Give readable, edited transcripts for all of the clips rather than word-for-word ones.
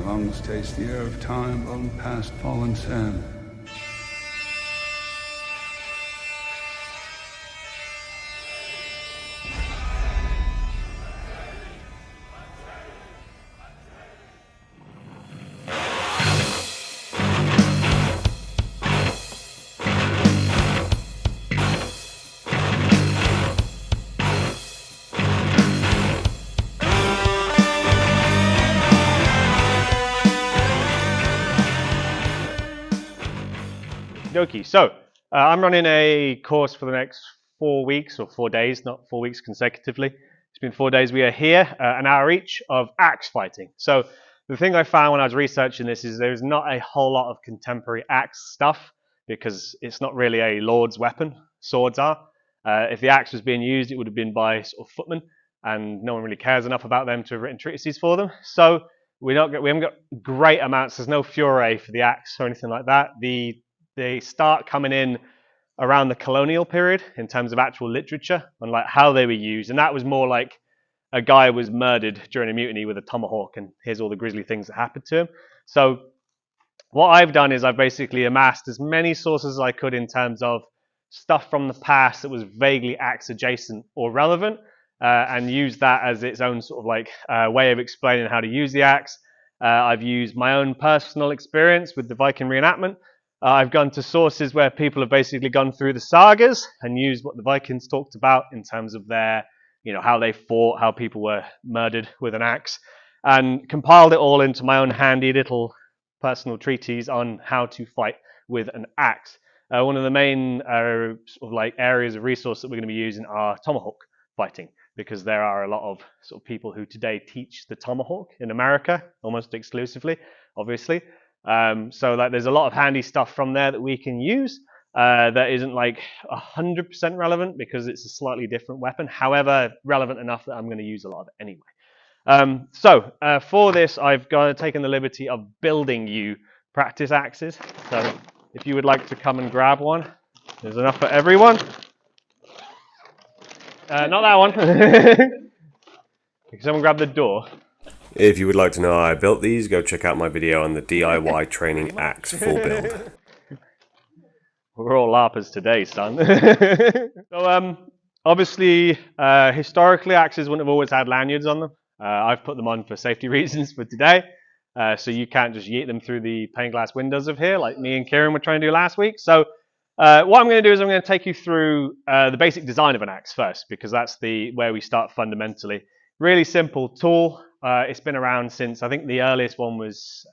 lungs taste the air of time blown past fallen sand. Okie. So I'm running a course for the next 4 weeks or 4 days, not 4 weeks consecutively. It's been 4 days. We are here, an hour each of axe fighting. So the thing I found when I was researching this is there's not a whole lot of contemporary axe stuff because it's not really a lord's weapon. Swords are. If the axe was being used, it would have been by sort of footmen, and no one really cares enough about them to have written treatises for them. So we haven't got great amounts. There's no furore for the axe or anything like that. They start coming in around the colonial period in terms of actual literature and like how they were used, and that was more like a guy was murdered during a mutiny with a tomahawk, and here's all the grisly things that happened to him. So what I've done is I've basically amassed as many sources as I could in terms of stuff from the past that was vaguely axe adjacent or relevant, and used that as its own sort of like way of explaining how to use the axe. I've used my own personal experience with the Viking reenactment. I've gone to sources where people have basically gone through the sagas and used what the Vikings talked about in terms of their, how they fought, how people were murdered with an axe, and compiled it all into my own handy little personal treatise on how to fight with an axe. One of the main sort of like areas of resource that we're going to be using are tomahawk fighting, because there are a lot of sort of people who today teach the tomahawk in America almost exclusively, obviously. So like there's a lot of handy stuff from there that we can use that isn't like 100% relevant because it's a slightly different weapon. However, relevant enough that I'm going to use a lot of it anyway. So for this, I've taken the liberty of building you practice axes. So if you would like to come and grab one, there's enough for everyone. Not that one. Can someone grab the door? If you would like to know how I built these, go check out my video on the DIY training axe full build. We're all LARPers today, son. So obviously, historically, axes wouldn't have always had lanyards on them. I've put them on for safety reasons for today. So you can't just yeet them through the pane glass windows of here like me and Kieran were trying to do last week. So what I'm going to do is I'm going to take you through the basic design of an axe first, because that's where we start fundamentally. Really simple tool. It's been around since, I think the earliest one was...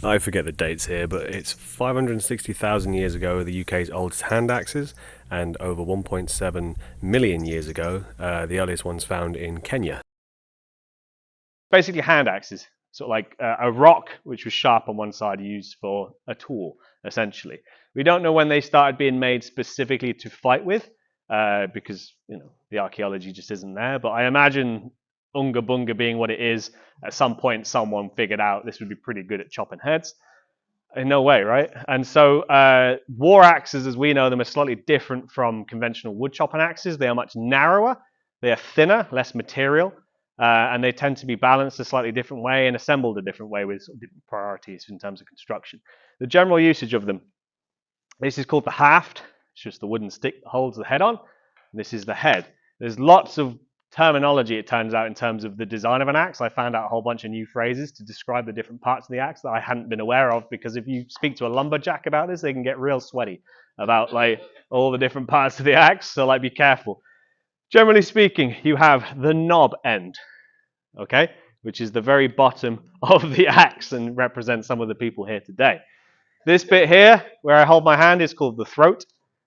I forget the dates here, but it's 560,000 years ago, the UK's oldest hand axes, and over 1.7 million years ago, the earliest ones found in Kenya. Basically hand axes, sort of like a rock which was sharp on one side used for a tool, essentially. We don't know when they started being made specifically to fight with, because the archaeology just isn't there, but I imagine Unga Bunga being what it is, at some point someone figured out this would be pretty good at chopping heads. In no way, right? And so war axes, as we know them, are slightly different from conventional wood chopping axes. They are much narrower, they are thinner, less material, and they tend to be balanced a slightly different way and assembled a different way with sort of different priorities in terms of construction. The general usage of them, this is called the haft. It's just the wooden stick that holds the head on. This is the head. There's lots of terminology, it turns out, in terms of the design of an axe. I found out a whole bunch of new phrases to describe the different parts of the axe that I hadn't been aware of, because if you speak to a lumberjack about this, they can get real sweaty about like all the different parts of the axe, so like be careful. Generally speaking, you have the knob end, okay, which is the very bottom of the axe and represents some of the people here today. This bit here, where I hold my hand, is called the throat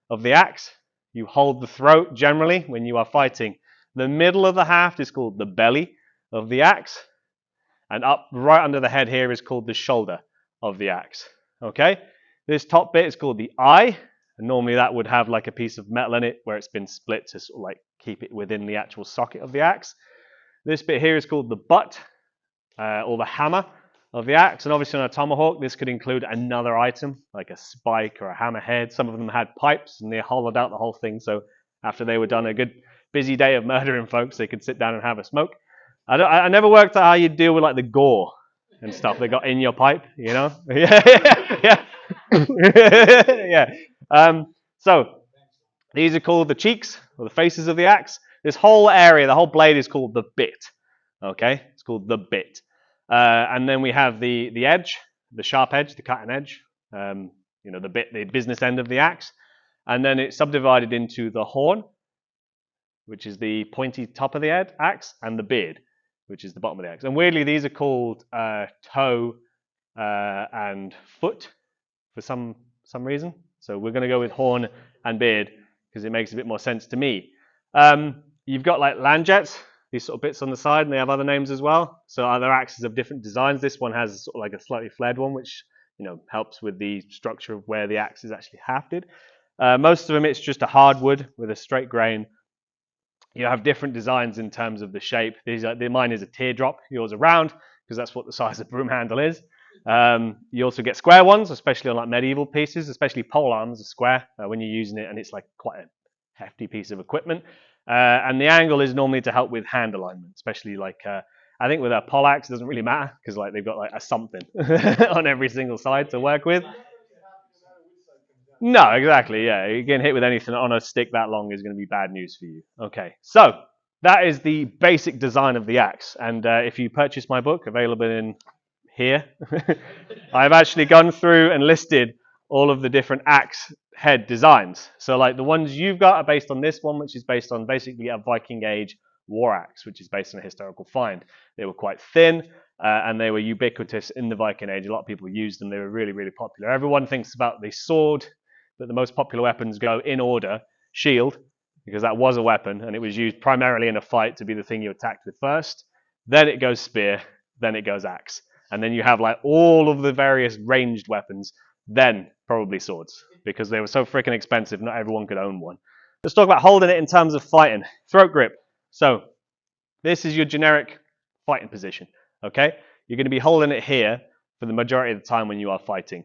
of the axe. You hold the throat generally when you are fighting. The middle of the haft is called the belly of the axe, and up right under the head here is called the shoulder of the axe. Okay, this top bit is called the eye, and normally that would have like a piece of metal in it where it's been split to sort of like keep it within the actual socket of the axe. This bit here is called the butt, or the hammer of the axe, and obviously on a tomahawk this could include another item like a spike or a hammerhead. Some of them had pipes and they hollowed out the whole thing, so after they were done a good busy day of murdering folks, they could sit down and have a smoke. I never worked out how you deal with like the gore and stuff that got in your pipe, you know? Yeah. Yeah. So these are called the cheeks or the faces of the axe. This whole area, the whole blade is called the bit. Okay, it's called the bit. And then we have the edge, the sharp edge, the cutting edge. The bit, the business end of the axe. And then it's subdivided into the horn, which is the pointy top of the axe, and the beard, which is the bottom of the axe. And weirdly, these are called toe and foot for some reason. So we're going to go with horn and beard because it makes a bit more sense to me. You've got like lanjets, these sort of bits on the side, and they have other names as well. So other axes have different designs. This one has sort of like a slightly flared one, which helps with the structure of where the axe is actually hafted. Most of them, it's just a hardwood with a straight grain. You have different designs in terms of the shape. Mine is a teardrop. Yours are round because that's what the size of broom handle is. You also get square ones, especially on like medieval pieces, especially pole arms are square when you're using it, and it's like quite a hefty piece of equipment. And the angle is normally to help with hand alignment, especially like I think with a poleaxe it doesn't really matter because like they've got like a something on every single side to work with. No, exactly. Yeah, you getting hit with anything on a stick that long is going to be bad news for you. Okay, so that is the basic design of the axe. And if you purchase my book, available in here, I've actually gone through and listed all of the different axe head designs. So like the ones you've got are based on this one, which is based on basically a Viking Age war axe, which is based on a historical find. They were quite thin. And they were ubiquitous in the Viking Age. A lot of people used them. They were really, really popular. Everyone thinks about the sword, but the most popular weapons go in order. Shield, because that was a weapon, and it was used primarily in a fight to be the thing you attacked with first. Then it goes spear, then it goes axe. And then you have like all of the various ranged weapons, then probably swords, because they were so freaking expensive, not everyone could own one. Let's talk about holding it in terms of fighting. Throat grip. So this is your generic fighting position. Okay, you're going to be holding it here for the majority of the time when you are fighting.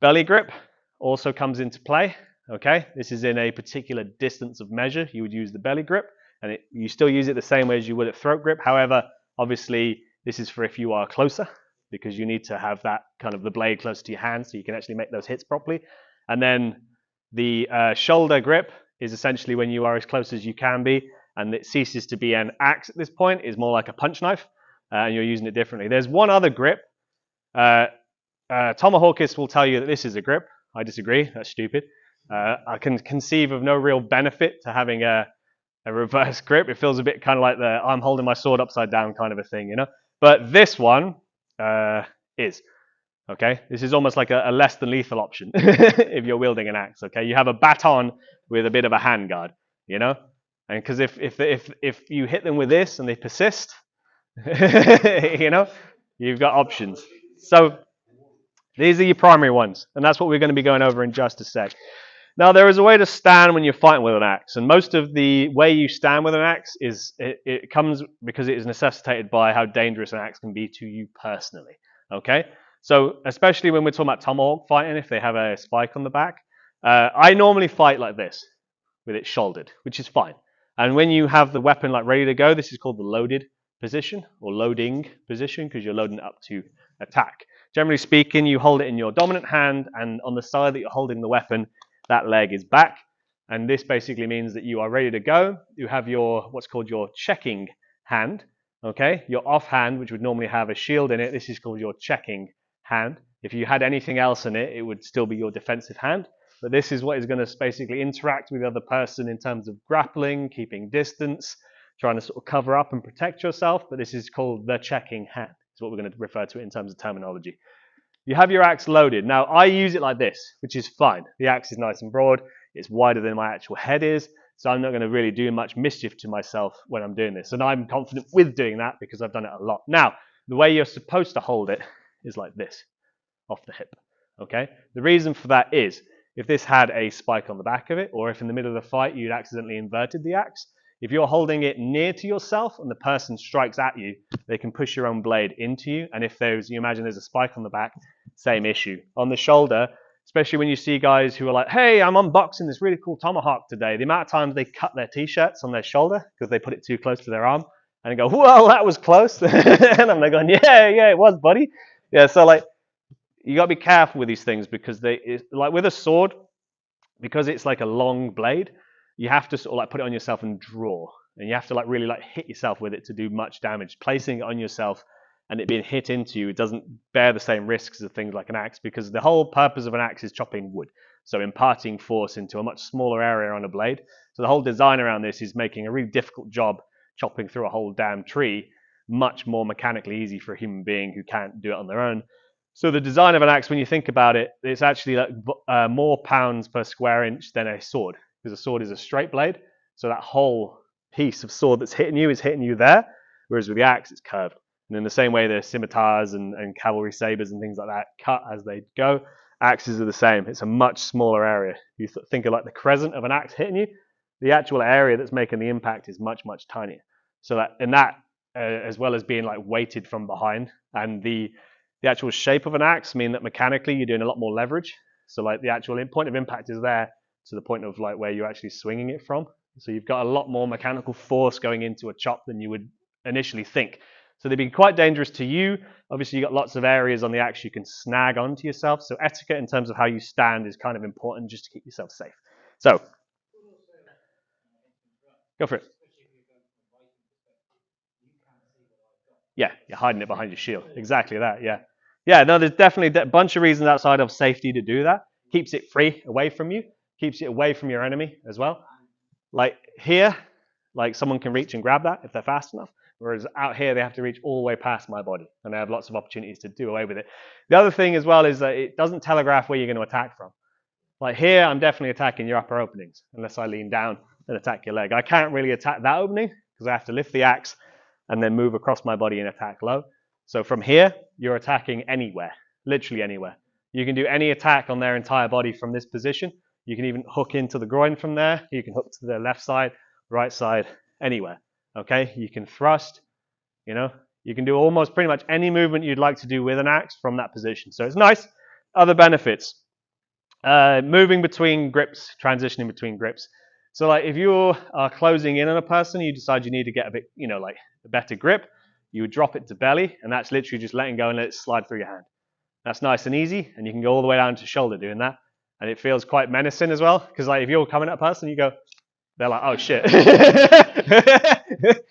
Belly grip also comes into play. Okay, this is in a particular distance of measure. You would use the belly grip, and you still use it the same way as you would at throat grip. However, obviously, this is for if you are closer, because you need to have that kind of the blade close to your hand so you can actually make those hits properly. And then the shoulder grip is essentially when you are as close as you can be, and it ceases to be an axe at this point. It's more like a punch knife. And you're using it differently. There's one other grip. Tomahawkists will tell you that this is a grip. I disagree. That's stupid. I can conceive of no real benefit to having a reverse grip. It feels a bit kind of like the I'm holding my sword upside down kind of a thing, But this one is. Okay? This is almost like a less than lethal option if you're wielding an axe. Okay? You have a baton with a bit of a handguard, And because if you hit them with this and they persist, you've got options. So these are your primary ones, and that's what we're going to be going over in just a sec. Now, there is a way to stand when you're fighting with an axe, and most of the way you stand with an axe is it comes because it is necessitated by how dangerous an axe can be to you personally. Okay, so especially when we're talking about tomahawk fighting, if they have a spike on the back, I normally fight like this, with it shouldered, which is fine. And when you have the weapon like ready to go, this is called the loaded position or loading position because you're loading it up to attack. Generally speaking, you hold it in your dominant hand, and on the side that you're holding the weapon, that leg is back. And this basically means that you are ready to go. You have your what's called your checking hand. Okay, your off hand, which would normally have a shield in it, this is called your checking hand. If you had anything else in it, it would still be your defensive hand. But this is what is going to basically interact with the other person in terms of grappling, keeping distance, trying to sort of cover up and protect yourself, but this is called the checking hand. Is what we're going to refer to it in terms of terminology. You have your axe loaded. Now, I use it like this, which is fine. The axe is nice and broad. It's wider than my actual head is, so I'm not going to really do much mischief to myself when I'm doing this. And I'm confident with doing that because I've done it a lot. Now, the way you're supposed to hold it is like this, off the hip. Okay? The reason for that is, if this had a spike on the back of it, or if in the middle of the fight you'd accidentally inverted the axe, if you're holding it near to yourself and the person strikes at you, they can push your own blade into you. And if you imagine there's a spike on the back, same issue. On the shoulder, especially when you see guys who are like, hey, I'm unboxing this really cool tomahawk today. The amount of times they cut their t-shirts on their shoulder because they put it too close to their arm and go, well, that was close. And I'm like going, yeah, it was, buddy. Yeah, so like, you got to be careful with these things because like with a sword, because it's like a long blade, you have to sort of like put it on yourself and draw. And you have to like really like hit yourself with it to do much damage. Placing it on yourself and it being hit into you, it doesn't bear the same risks as things like an axe, because the whole purpose of an axe is chopping wood. So imparting force into a much smaller area on a blade. So the whole design around this is making a really difficult job chopping through a whole damn tree much more mechanically easy for a human being who can't do it on their own. So the design of an axe, when you think about it, it's actually like more pounds per square inch than a sword, because a sword is a straight blade. So that whole piece of sword that's hitting you is hitting you there, whereas with the axe, it's curved. And in the same way, the scimitars and cavalry sabers and things like that cut as they go. Axes are the same. It's a much smaller area. You think of like the crescent of an axe hitting you, the actual area that's making the impact is much, much tinier. So that, and that, as well as being like weighted from behind, and the actual shape of an axe mean that mechanically you're doing a lot more leverage. So like the actual point of impact is there to the point of like where you're actually swinging it from. So you've got a lot more mechanical force going into a chop than you would initially think. So they'd be quite dangerous to you. Obviously, you've got lots of areas on the axe you can snag onto yourself. So etiquette in terms of how you stand is kind of important just to keep yourself safe. So, go for it. Yeah, you're hiding it behind your shield. Exactly that, yeah. Yeah, no, there's definitely a bunch of reasons outside of safety to do that. Keeps it free away from you. Keeps it away from your enemy as well. Like here, like someone can reach and grab that if they're fast enough. Whereas out here, they have to reach all the way past my body. And they have lots of opportunities to do away with it. The other thing as well is that it doesn't telegraph where you're going to attack from. Like here, I'm definitely attacking your upper openings, unless I lean down and attack your leg. I can't really attack that opening because I have to lift the axe and then move across my body and attack low. So from here, you're attacking anywhere, literally anywhere. You can do any attack on their entire body from this position. You can even hook into the groin from there. You can hook to the left side, right side, anywhere. Okay, you can thrust, you know, you can do almost pretty much any movement you'd like to do with an axe from that position. So it's nice. Other benefits, moving between grips, transitioning between grips. So like if you are closing in on a person, you decide you need to get a bit, you know, like a better grip, you would drop it to belly, and that's literally just letting go and let it slide through your hand. That's nice and easy, and you can go all the way down to shoulder doing that. And it feels quite menacing as well, because like if you're coming at a person, you go, they're like, oh shit,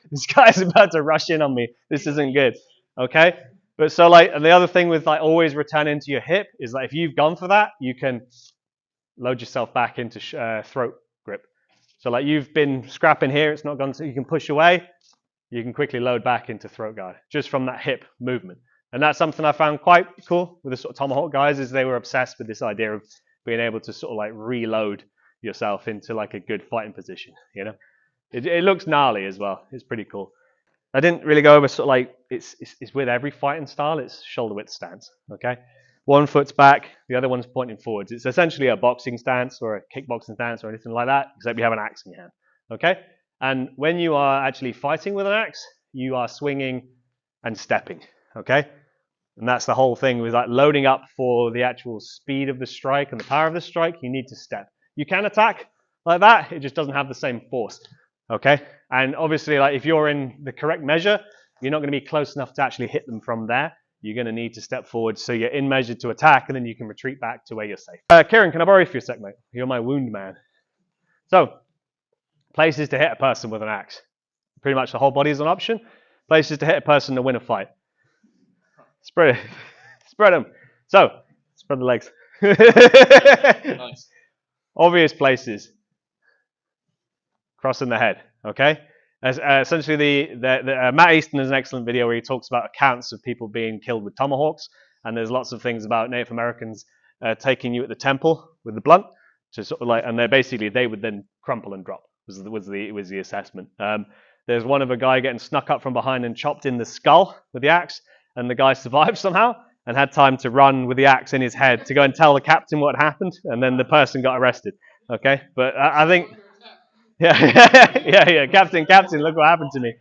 this guy's about to rush in on me. This isn't good, okay? But so like, and the other thing with like always returning to your hip is like if you've gone for that, you can load yourself back into throat grip. So like you've been scrapping here, it's not gone, so you can push away, you can quickly load back into throat guard just from that hip movement. And that's something I found quite cool with the sort of Tomahawk guys, is they were obsessed with this idea of being able to sort of like reload yourself into like a good fighting position, you know. It looks gnarly as well. It's pretty cool. I didn't really go over sort of like it's with every fighting style. It's shoulder width stance. Okay, one foot's back, the other one's pointing forwards. It's essentially a boxing stance or a kickboxing stance or anything like that, except you have an axe in your hand. Okay, and when you are actually fighting with an axe, you are swinging and stepping. Okay, and that's the whole thing with like loading up for the actual speed of the strike and the power of the strike. You need to step. You can attack like that, it just doesn't have the same force, okay? And obviously, like if you're in the correct measure, you're not going to be close enough to actually hit them from there. You're going to need to step forward so you're in measure to attack, and then you can retreat back to where you're safe. Kieran, can I borrow you for a sec, mate? You're my wound man. So, places to hit a person with an axe. Pretty much the whole body is an option. Places to hit a person to win a fight. Spread them. So, spread the legs. Nice. Obvious places. Crossing the head, okay? Essentially, Matt Easton has an excellent video where he talks about accounts of people being killed with tomahawks, and there's lots of things about Native Americans taking you at the temple with the blunt, to sort of like, and they would then crumple and drop. Was the assessment. There's one of a guy getting snuck up from behind and chopped in the skull with the axe, and the guy survived somehow and had time to run with the axe in his head to go and tell the captain what happened, and then the person got arrested. Okay, but I think, yeah, captain, look what happened to me.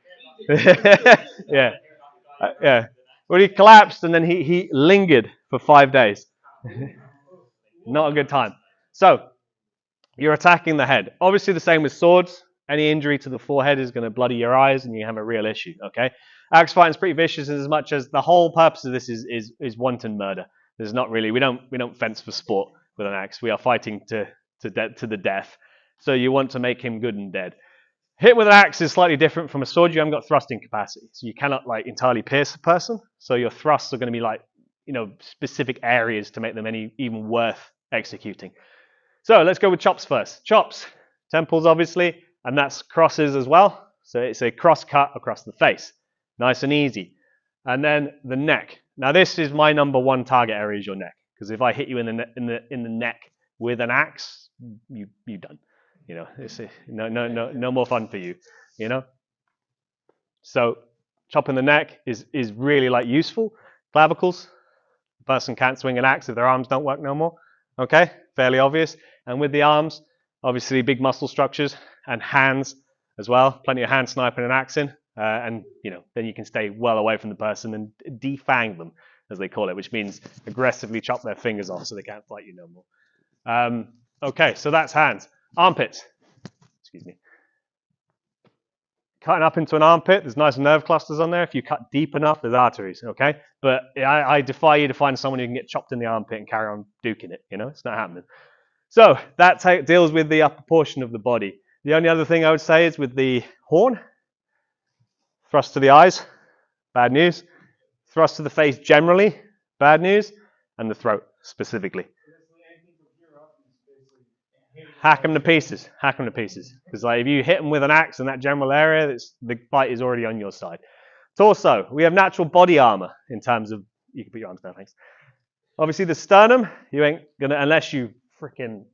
yeah. Well, he collapsed and then he lingered for 5 days. Not a good time. So you're attacking the head. Obviously, the same with swords. Any injury to the forehead is going to bloody your eyes, and you have a real issue. Okay, axe fighting is pretty vicious, as much as the whole purpose of this is wanton murder. There's not really we don't fence for sport with an axe. We are fighting to the death. So you want to make him good and dead. Hit with an axe is slightly different from a sword. You haven't got thrusting capacity, so you cannot like entirely pierce a person. So your thrusts are going to be like specific areas to make them even worth executing. So let's go with chops first. Chops, temples obviously, and that's crosses as well. So it's a cross cut across the face, nice and easy. And then the neck. Now this is my number one target area is your neck, because if I hit you in the neck with an axe, you done. It's no more fun for you. So chopping the neck is really like useful. Clavicles. Person can't swing an axe if their arms don't work no more. Okay, fairly obvious. And with the arms, obviously big muscle structures, and hands as well. Plenty of hand sniping and axing, and then you can stay well away from the person and defang them, as they call it, which means aggressively chop their fingers off so they can't fight you no more. Okay, so that's hands. Armpits. Excuse me. Cutting up into an armpit, there's nice nerve clusters on there. If you cut deep enough, there's arteries, okay? But I defy you to find someone who can get chopped in the armpit and carry on duking it, It's not happening. So that deals with the upper portion of the body. The only other thing I would say is with the horn, thrust to the eyes, bad news. Thrust to the face generally, bad news. And the throat specifically. Hack them to pieces. Hack them to pieces. Because if you hit them with an axe in that general area, the fight is already on your side. Torso. We have natural body armor in terms of... You can put your arms down, thanks. Obviously, the sternum, you ain't going to... Unless you freaking...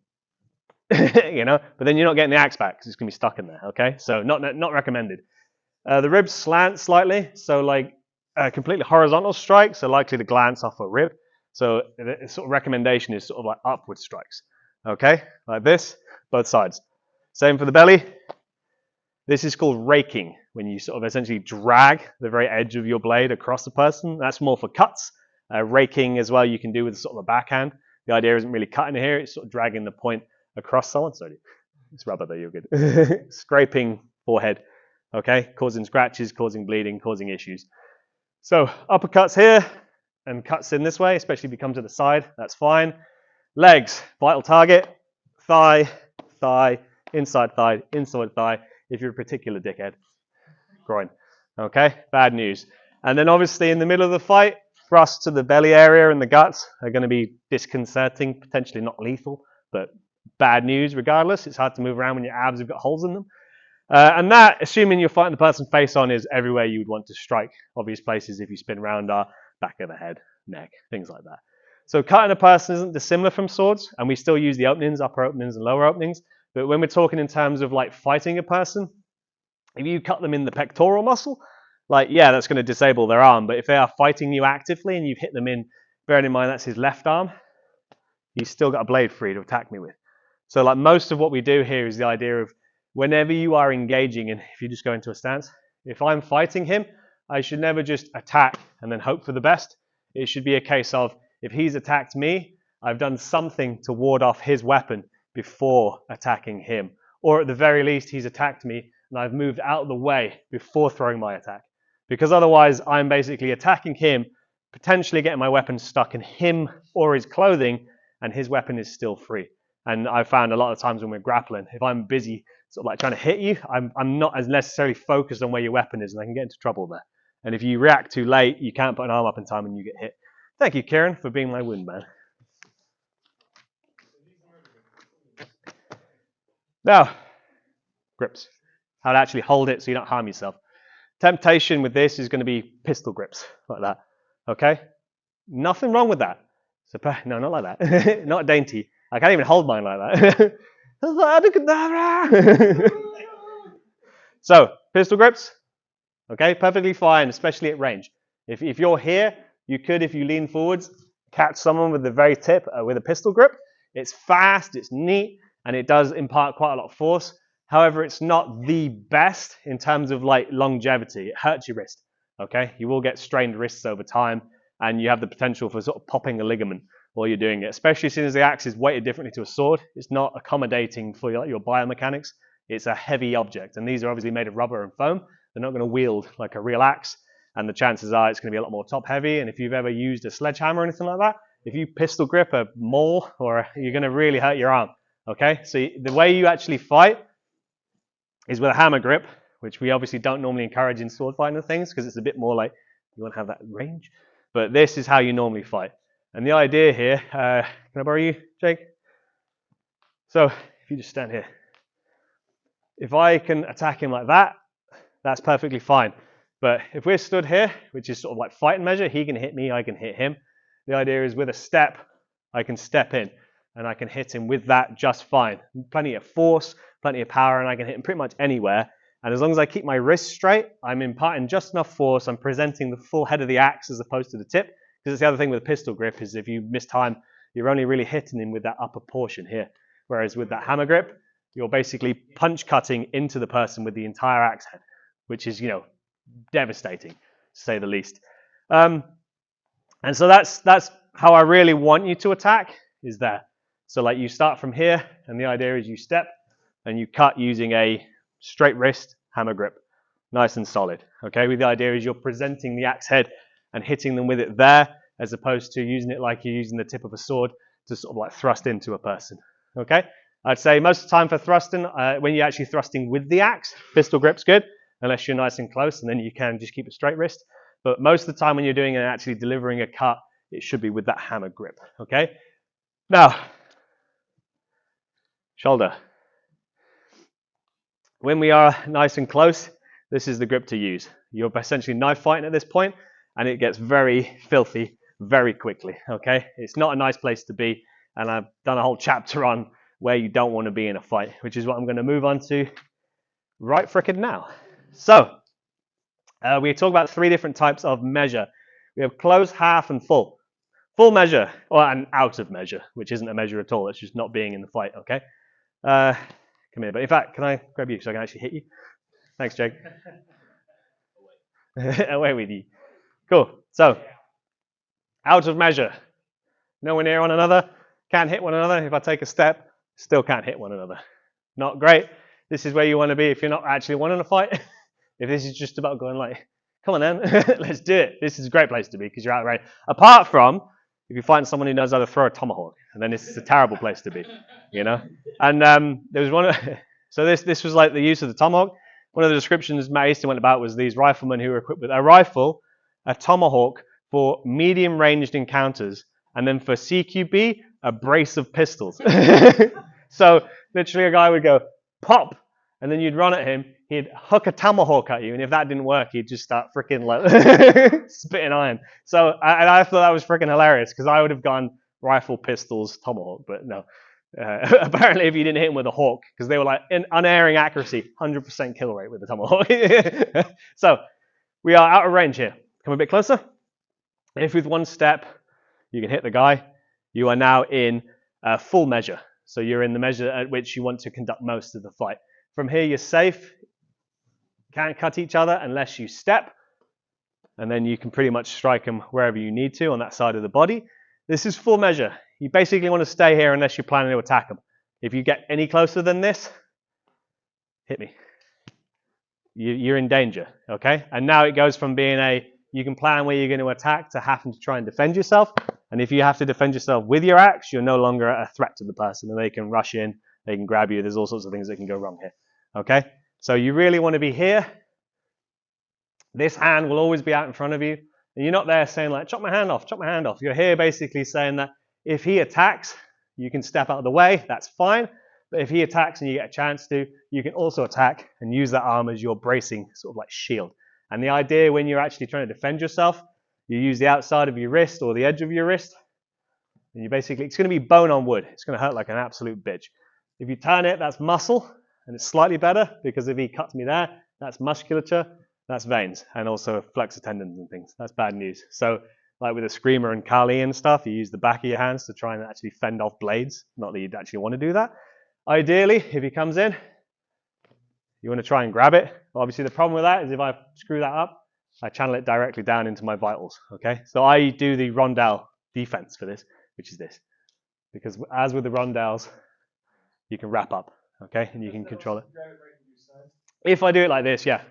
But then you're not getting the axe back because it's going to be stuck in there, okay? So not recommended. The ribs slant slightly. So like a completely horizontal strike, so likely to glance off a rib. So the sort of recommendation is sort of like upward strikes. Okay, like this, both sides. Same for the belly. This is called raking, when you sort of essentially drag the very edge of your blade across the person. That's more for cuts. Raking as well you can do with sort of a backhand. The idea isn't really cutting here, it's sort of dragging the point across someone. Sorry, it's rubber there, you're good. Scraping forehead, okay, causing scratches, causing bleeding, causing issues. So uppercuts here, and cuts in this way, especially if you come to the side, that's fine. Legs, vital target, thigh, inside thigh, if you're a particular dickhead. Groin. Okay, bad news. And then obviously in the middle of the fight, thrusts to the belly area and the guts are going to be disconcerting, potentially not lethal, but bad news regardless. It's hard to move around when your abs have got holes in them. And that, assuming you're fighting the person face on, is everywhere you would want to strike. Obvious places if you spin around are back of the head, neck, things like that. So cutting a person isn't dissimilar from swords, and we still use the openings, upper openings and lower openings. But when we're talking in terms of like fighting a person, if you cut them in the pectoral muscle, like, yeah, that's going to disable their arm. But if they are fighting you actively and you've hit them in, bearing in mind that's his left arm, he's still got a blade free to attack me with. So like most of what we do here is the idea of whenever you are engaging, and if you just go into a stance, if I'm fighting him, I should never just attack and then hope for the best. It should be a case of, if he's attacked me, I've done something to ward off his weapon before attacking him. Or at the very least, he's attacked me and I've moved out of the way before throwing my attack. Because otherwise, I'm basically attacking him, potentially getting my weapon stuck in him or his clothing, and his weapon is still free. And I've found a lot of times when we're grappling, if I'm busy sort of like trying to hit you, I'm not as necessarily focused on where your weapon is, and I can get into trouble there. And if you react too late, you can't put an arm up in time and you get hit. Thank you, Kieran, for being my wound man. Now, grips. How to actually hold it so you don't harm yourself. Temptation with this is going to be pistol grips, like that. Okay? Nothing wrong with that. So, no, not like that. Not dainty. I can't even hold mine like that. So, pistol grips. Okay, perfectly fine, especially at range. If you're here, you could, if you lean forwards, catch someone with the very tip with a pistol grip. It's fast, it's neat, and it does impart quite a lot of force. However, it's not the best in terms of like longevity. It hurts your wrist. Okay, you will get strained wrists over time, and you have the potential for sort of popping a ligament while you're doing it. Especially as soon as the axe is weighted differently to a sword, it's not accommodating for your biomechanics. it's a heavy object. And these are obviously made of rubber and foam. They're not going to wield like a real axe. And the chances are it's going to be a lot more top heavy. And if you've ever used a sledgehammer or anything like that, if you pistol grip a maul, you're going to really hurt your arm. Okay, so the way you actually fight is with a hammer grip, which we obviously don't normally encourage in sword fighting and things because it's a bit more like you want to have that range. But this is how you normally fight. And the idea here, can I borrow you, Jake? So if you just stand here, if I can attack him like that, that's perfectly fine. But if we're stood here, which is sort of like fight and measure, he can hit me, I can hit him. The idea is with a step, I can step in and I can hit him with that just fine. Plenty of force, plenty of power, and I can hit him pretty much anywhere. And as long as I keep my wrist straight, I'm imparting just enough force. I'm presenting the full head of the axe as opposed to the tip. Because it's the other thing with a pistol grip is if you miss time, you're only really hitting him with that upper portion here. Whereas with that hammer grip, you're basically punch cutting into the person with the entire axe head, which is, devastating, to say the least. And so that's how I really want you to attack, is there. So like you start from here, and the idea is you step and you cut using a straight wrist hammer grip, nice and solid. Okay, with the idea is you're presenting the axe head and hitting them with it there, as opposed to using it like you're using the tip of a sword to sort of like thrust into a person. Okay, I'd say most of the time for thrusting, when you're actually thrusting with the axe, pistol grip's good, unless you're nice and close, and then you can just keep a straight wrist. But most of the time when you're doing and actually delivering a cut, it should be with that hammer grip. Okay, now shoulder. When we are nice and close, this is the grip to use. You're essentially knife fighting at this point, and it gets very filthy very quickly, okay? It's not a nice place to be, and I've done a whole chapter on where you don't want to be in a fight, which is what I'm going to move on to right frickin' now. So, we talk about 3 different types of measure. We have close, half, and full. Full measure, or an out of measure, which isn't a measure at all. It's just not being in the fight, okay? Come here, but in fact, can I grab you so I can actually hit you? Thanks, Jake. Away with you. Cool. So, out of measure. Nowhere near one another. Can't hit one another. If I take a step, still can't hit one another. Not great. This is where you want to be if you're not actually wanting to fight. If this is just about going like, come on then, let's do it. This is a great place to be because you're out of range. Apart from if you find someone who knows how to throw a tomahawk, and then this is a terrible place to be, And there was one. So this was like the use of the tomahawk. One of the descriptions Matt Easton went about was these riflemen who were equipped with a rifle, a tomahawk for medium-ranged encounters, and then for CQB, a brace of pistols. So literally a guy would go pop, and then you'd run at him. He'd hook a tomahawk at you, and if that didn't work, he'd just start freaking like spitting iron. So I thought that was freaking hilarious because I would have gone rifle, pistols, tomahawk, but no. Apparently, if you didn't hit them with a hawk, because they were like in unerring accuracy, 100% kill rate with the tomahawk. So we are out of range here. Come a bit closer. If with one step you can hit the guy, you are now in full measure. So you're in the measure at which you want to conduct most of the fight. From here, you're safe. Can't cut each other unless you step, and then you can pretty much strike them wherever you need to on that side of the body. This is full measure. You basically want to stay here unless you're planning to attack them. If you get any closer than this, hit me. You're in danger, okay? And now it goes from being you can plan where you're going to attack to having to try and defend yourself. And if you have to defend yourself with your axe, you're no longer a threat to the person, and they can rush in, they can grab you. There's all sorts of things that can go wrong here, okay? So you really want to be here. This hand will always be out in front of you. And you're not there saying like, chop my hand off, chop my hand off. You're here basically saying that if he attacks, you can step out of the way, that's fine. But if he attacks and you get a chance to, you can also attack and use that arm as your bracing sort of like shield. And the idea when you're actually trying to defend yourself, you use the outside of your wrist or the edge of your wrist. And you basically, it's going to be bone on wood. It's going to hurt like an absolute bitch. If you turn it, that's muscle. And it's slightly better because if he cuts me there, that's musculature, that's veins, and also flexor tendons and things. That's bad news. So like with a screamer and Kali and stuff, you use the back of your hands to try and actually fend off blades. Not that you'd actually want to do that. Ideally, if he comes in, you want to try and grab it. Obviously, the problem with that is if I screw that up, I channel it directly down into my vitals, okay? So I do the rondelle defense for this, which is this. Because as with the rondelles, you can wrap up, okay? And you can control it. If I do it like this, yeah.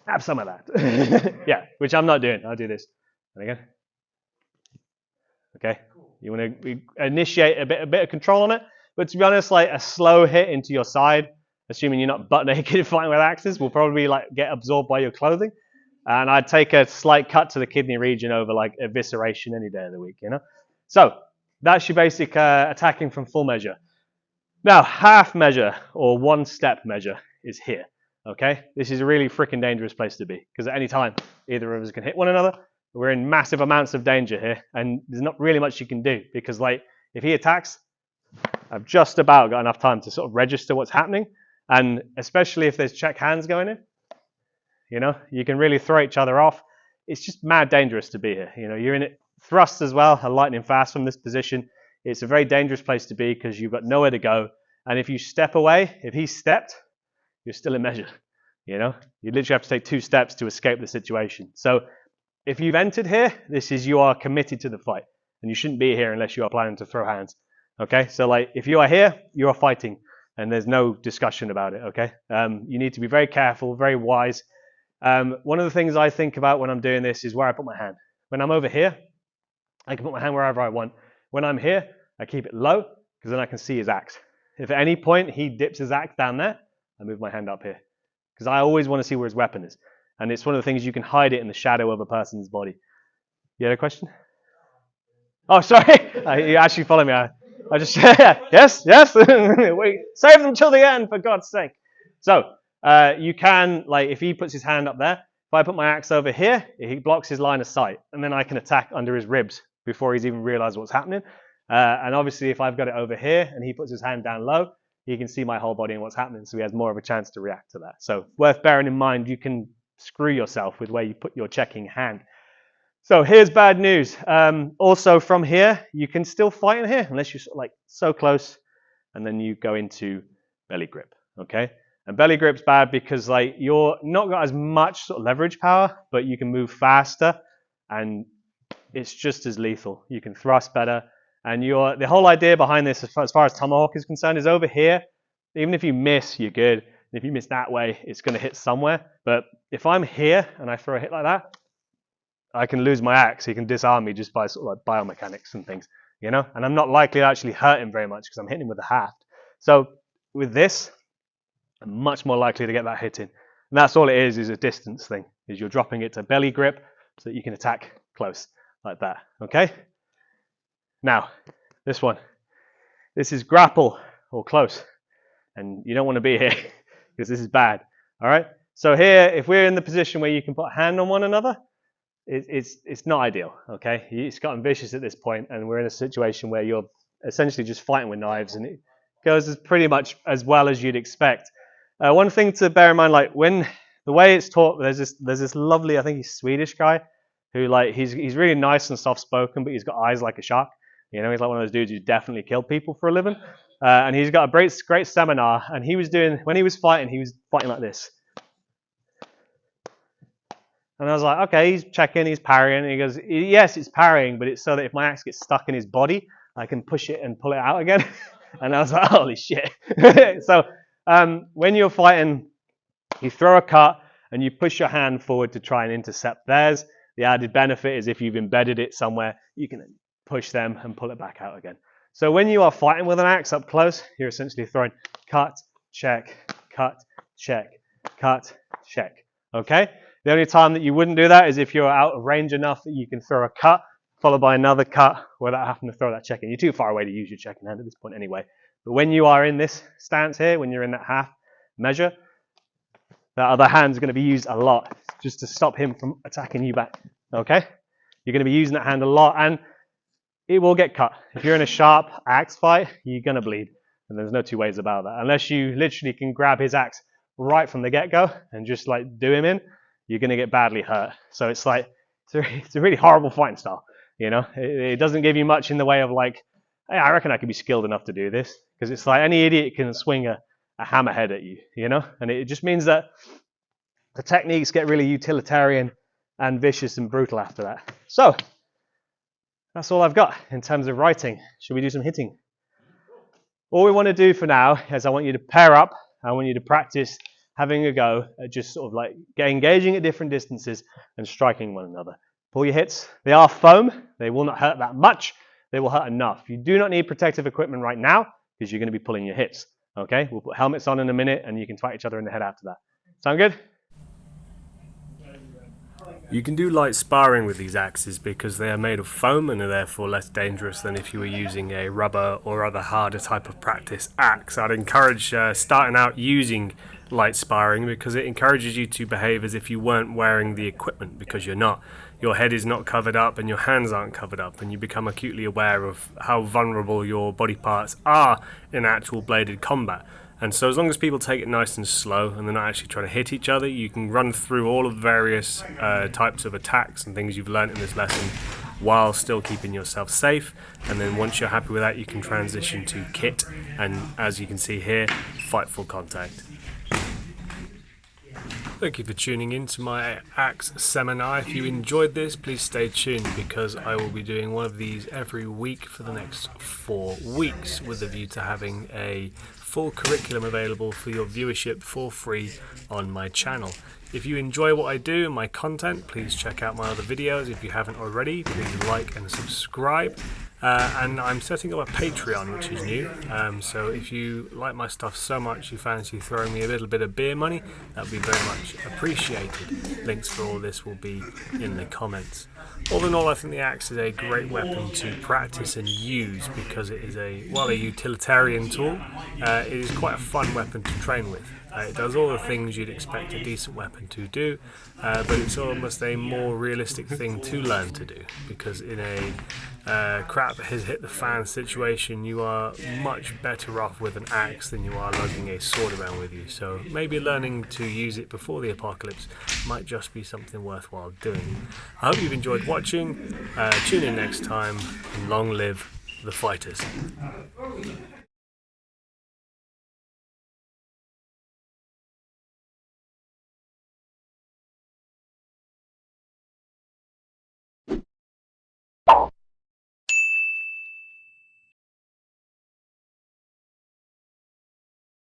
Have some of that. Yeah, which I'm not doing. I'll do this. And again. Okay. You want to initiate a bit of control on it, but to be honest, like a slow hit into your side, assuming you're not butt naked fighting with axes, will probably like get absorbed by your clothing. And I'd take a slight cut to the kidney region over like evisceration any day of the week, you know? So that's your basic attacking from full measure. Now, half measure or one step measure is here, okay? This is a really freaking dangerous place to be because at any time, either of us can hit one another. We're in massive amounts of danger here and there's not really much you can do because like if he attacks, I've just about got enough time to sort of register what's happening. And especially if there's check hands going in, you know, you can really throw each other off. It's just mad dangerous to be here. You know, you're in it thrust as well, and lightning fast from this position. It's a very dangerous place to be because you've got nowhere to go. And if you step away, if he stepped, you're still in measure. You know, you literally have to take 2 steps to escape the situation. So if you've entered here, you are committed to the fight, and you shouldn't be here unless you are planning to throw hands. Okay, so like if you are here, you are fighting, and there's no discussion about it. Okay, you need to be very careful, very wise. One of the things I think about when I'm doing this is where I put my hand. When I'm over here, I can put my hand wherever I want. When I'm here, I keep it low because then I can see his axe. If at any point he dips his axe down there, I move my hand up here because I always want to see where his weapon is. And it's one of the things you can hide it in the shadow of a person's body. You had a question? Oh, sorry. You actually follow me. I just, yes. Wait, save them till the end, for God's sake. So, you can, like, if he puts his hand up there, if I put my axe over here, he blocks his line of sight, and then I can attack under his ribs before he's even realized what's happening. And obviously, if I've got it over here and he puts his hand down low, he can see my whole body and what's happening, so he has more of a chance to react to that. So, worth bearing in mind, you can screw yourself with where you put your checking hand. So here's bad news. Also from here, you can still fight in here unless you're sort of like so close, and then you go into belly grip. Okay, and belly grip's bad because like you're not got as much sort of leverage power, but you can move faster, and it's just as lethal. You can thrust better, and the whole idea behind this, as far as tomahawk is concerned, is over here. Even if you miss, you're good. And if you miss that way, it's going to hit somewhere. But if I'm here and I throw a hit like that, I can lose my axe. He can disarm me just by sort of like biomechanics and things, you know? And I'm not likely to actually hurt him very much because I'm hitting him with a haft. So with this, I'm much more likely to get that hit in. And that's all it is a distance thing, is you're dropping it to belly grip so that you can attack close like that, okay? Now, this one. This is grapple or close. And you don't want to be here because this is bad, all right? So here, if we're in the position where you can put a hand on one another, it's not ideal, okay? It's gotten vicious at this point, and we're in a situation where you're essentially just fighting with knives, and it goes as pretty much as well as you'd expect. One thing to bear in mind, like when the way it's taught, there's this lovely, I think he's Swedish guy, who like he's really nice and soft spoken, but he's got eyes like a shark. You know, he's like one of those dudes who definitely kill people for a living. And he's got a great seminar, and when he was fighting like this. And I was like, okay, he's checking, he's parrying. And he goes, yes, it's parrying, but it's so that if my axe gets stuck in his body, I can push it and pull it out again. And I was like, holy shit. So when you're fighting, you throw a cut and you push your hand forward to try and intercept theirs. The added benefit is if you've embedded it somewhere, you can push them and pull it back out again. So when you are fighting with an axe up close, you're essentially throwing cut, check, cut, check, cut, check. Okay? The only time that you wouldn't do that is if you're out of range enough that you can throw a cut, followed by another cut, without having to throw that check in. You're too far away to use your checking hand at this point anyway. But when you are in this stance here, when you're in that half measure, that other hand's going to be used a lot just to stop him from attacking you back. Okay? You're going to be using that hand a lot, and it will get cut. If you're in a sharp axe fight, you're going to bleed. And there's no two ways about that. Unless you literally can grab his axe right from the get-go and just like do him in, you're going to get badly hurt. So it's like, it's a really horrible fighting style. You know, it doesn't give you much in the way of like, hey, I reckon I could be skilled enough to do this. Because it's like any idiot can swing a hammerhead at you, you know? And it just means that the techniques get really utilitarian and vicious and brutal after that. So, that's all I've got in terms of writing. Should we do some hitting? All we want to do for now is I want you to pair up. I want you to practice having a go at just sort of like engaging at different distances and striking one another. Pull your hits. They are foam. They will not hurt that much. They will hurt enough. You do not need protective equipment right now because you're going to be pulling your hits. Okay, we'll put helmets on in a minute and you can fight each other in the head after that. Sound good? You can do light sparring with these axes because they are made of foam and are therefore less dangerous than if you were using a rubber or other harder type of practice axe. I'd encourage starting out using light sparring because it encourages you to behave as if you weren't wearing the equipment, because you're not. Your head is not covered up and your hands aren't covered up, and you become acutely aware of how vulnerable your body parts are in actual bladed combat. And so as long as people take it nice and slow and they're not actually trying to hit each other, you can run through all of the various types of attacks and things you've learned in this lesson while still keeping yourself safe. And then once you're happy with that, you can transition to kit and, as you can see here, fight full contact. Thank you for tuning in to my axe seminar. If you enjoyed this, please stay tuned because I will be doing one of these every week for the next 4 weeks with a view to having a full curriculum available for your viewership for free on my channel. If you enjoy what I do and my content, please check out my other videos. If you haven't already, please like and subscribe. And I'm setting up a Patreon, which is new. So if you like my stuff so much you fancy throwing me a little bit of beer money, that would be very much appreciated. Links for all this will be in the comments. All in all, I think the axe is a great weapon to practice and use because it is a utilitarian tool. It is quite a fun weapon to train with. It does all the things you'd expect a decent weapon to do, but it's almost a more realistic thing to learn to do, because in a crap has hit the fan situation, you are much better off with an axe than you are lugging a sword around with you. So maybe learning to use it before the apocalypse might just be something worthwhile doing. I hope you've enjoyed watching. Tune in next time, and long live the fighters.